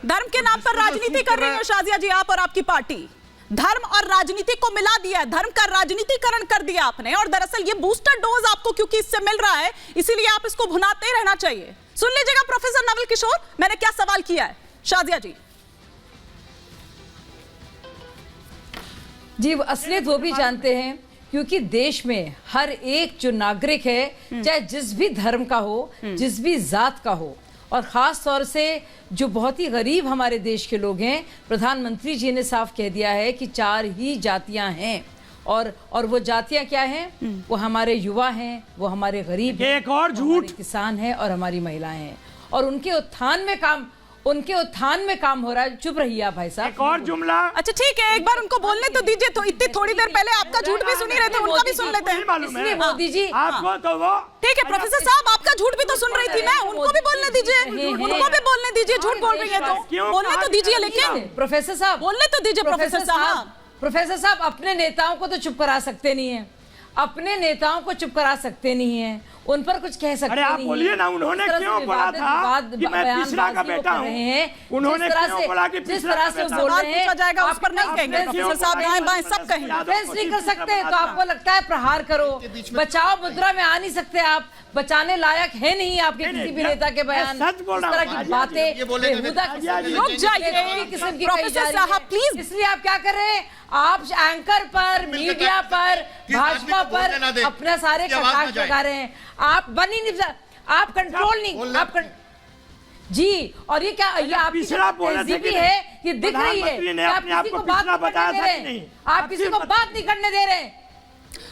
धर्म के नाम पर राजनीति कर रही है शाजिया जी आप और आपकी पार्टी। धर्म और राजनीति को मिला दिया, धर्म का राजनीतिकरण कर दिया आपने। और दरअसल ये बूस्टर डोज आपको क्योंकि इससे मिल रहा है, इसीलिए आप इसको भुनाते ही रहना चाहिए। सुन लीजिएगा प्रोफेसर नवल किशोर, मैंने क्या सवाल किया है। शाजिया जी जी, असलियत वो भी जानते हैं, क्योंकि देश में हर एक जो नागरिक है, चाहे जिस भी धर्म का हो, जिस भी जात का हो, और ख़ास तौर से जो बहुत ही गरीब हमारे देश के लोग हैं, प्रधानमंत्री जी ने साफ कह दिया है कि 4 ही जातियां हैं। और वो जातियां क्या हैं? वो हमारे युवा हैं, वो हमारे गरीब हैं, एक और झूठ, किसान हैं और हमारी महिलाएं हैं। और उनके उत्थान में काम हो रहा है। चुप रहिए आप भाई साहब। एक और जुमला। अच्छा ठीक है, एक बार उनको बोलने तो दीजिए। तो इतनी थोड़ी देर पहले आपका झूठ भी सुन ही रहे थे, उनका भी सुन लेते हैं। इसलिए मोदी जी आपको तो वो ठीक है प्रोफेसर साहब, आपका झूठ भी तो सुन रही थी मैं, उनको भी बोलने दीजिए, उनको भी बोलने दीजिए। झूठ बोल रही है तो बोलने तो दीजिए, लेकिन प्रोफेसर साहब बोलने तो दीजिए। प्रोफेसर साहब अपने नेताओं को तो चुप करा सकते नहीं है, अपने नेताओं को चुप करा सकते नहीं है, उन पर कुछ कह सकते नहीं। अरे आप बोलिए ना, उन्होंने क्यों बोला था कि मैं तीसरा का बेटा हूं? उन्होंने क्यों बोला कि जिस तरह से बोल रहे हैं, जाएगा उस पर नहीं कहेंगे प्रोफेसर साहब, दाएं बाएं सब कहेंगे। डिफेंस नहीं कर सकते तो आपको लगता है प्रहार करो, बचाओ मुद्रा में आ नहीं सकते आप, बचाने लायक है नहीं आपके किसी भी नेता के बयान। इस तरह की बातें बेहुदा किस्म की प्रोफेसर साहब प्लीज। इसलिए आप क्या कर रहे हैं? आप एंकर पर, मीडिया पर, भाजपा पर अपने सारे कटाक्ष लगा रहे हैं। आप बनी नहीं, आप कंट्रोल नहीं, आप जी। और ये क्या, ये आपकी तहजीबी है, ये दिख रही है कि आप किसी को बात नहीं करने दे रहे हैं, आप किसी को बात नहीं करने दे रहे हैं।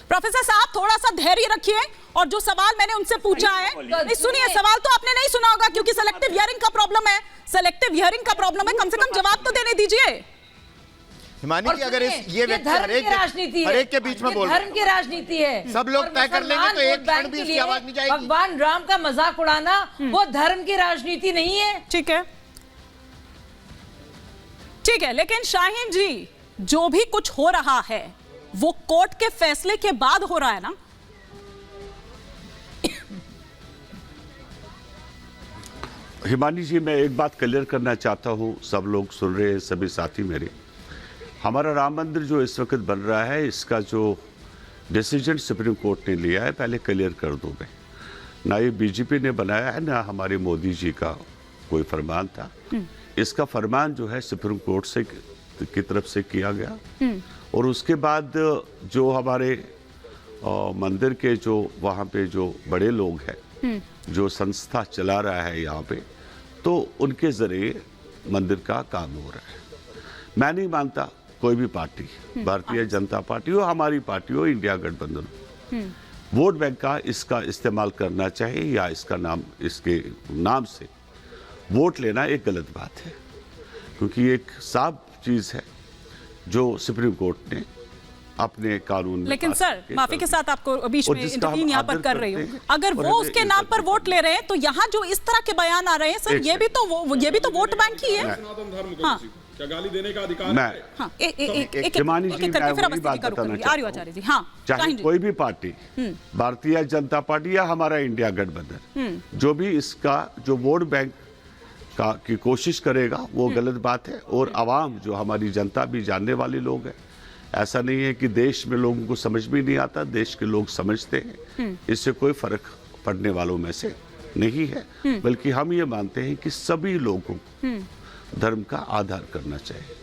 प्रोफेसर साहब थोड़ा सा धैर्य रखिए, और जो सवाल मैंने उनसे पूछा है, नहीं सुनिए, सवाल तो आपने नहीं सुना होगा क्योंकि सेलेक्टिव हियरिंग का प्रॉब्लम है, सेलेक्टिव हियरिंग का प्रॉब्लम है। कम से कम जवाब तो देने दीजिए। हिमानी जी, अगर ये व्यक्ति हर एक के बीच में बोल, धर्म की राजनीति है, सब लोग तय कर लेंगे तो एक क्षण भी इसकी आवाज नहीं जाएगी। भगवान राम का मजाक उड़ाना वो धर्म की राजनीति नहीं है। ठीक है, ठीक है, लेकिन शाहीन जी, जो भी कुछ हो रहा है वो कोर्ट के फैसले के बाद हो रहा है ना? हिमानी जी, मैं एक बात क्लियर करना चाहता हूं, सब लोग सुन रहे हैं, सभी साथी मेरे। हमारा राम मंदिर जो इस वक्त बन रहा है, इसका जो डिसीजन सुप्रीम कोर्ट ने लिया है, पहले क्लियर कर दूं मैं। ना ये बीजेपी ने बनाया है, ना हमारे मोदी जी का कोई फरमान था। इसका फरमान जो है सुप्रीम कोर्ट से की तरफ से किया गया, और उसके बाद जो हमारे मंदिर के जो वहाँ पे जो बड़े लोग हैं, जो संस्था चला रहा है यहाँ पे, तो उनके जरिए मंदिर का काम हो रहा है। मैं नहीं मानता कोई भी पार्टी, भारतीय जनता पार्टी हो, हमारी पार्टी हो, इंडिया गठबंधन हो, वोट बैंक का इसका इस्तेमाल करना चाहिए, या इसका नाम, इसके नाम से वोट लेना एक गलत बात है, क्योंकि एक साफ चीज है जो सुप्रीम कोर्ट ने अपने कानून में। लेकिन सर, माफी के साथ आपको बीच में इंटरवीन यहाँ पर कर रही हूँ, अगर वो उसके नाम पर वोट ले रहे हैं तो यहाँ जो इस तरह के बयान आ रहे हैं सर, ये भी तो वोट बैंक ही है। हाँ, क्या गाली देने का अधिकार मैं है? हाँ, चाहे कोई भी पार्टी, भारतीय जनता पार्टी या हमारा इंडिया गठबंधन, जो भी इसका जो वोट बैंक का की कोशिश करेगा वो गलत बात है। और आवाम, जो हमारी जनता भी जानने वाले लोग हैं, ऐसा नहीं है कि देश में लोगों को समझ भी नहीं आता, देश के लोग समझते हैं, इससे कोई फर्क पड़ने वालों में से नहीं है। बल्कि हम ये मानते हैं कि सभी लोगों को धर्म का आधार करना चाहिए।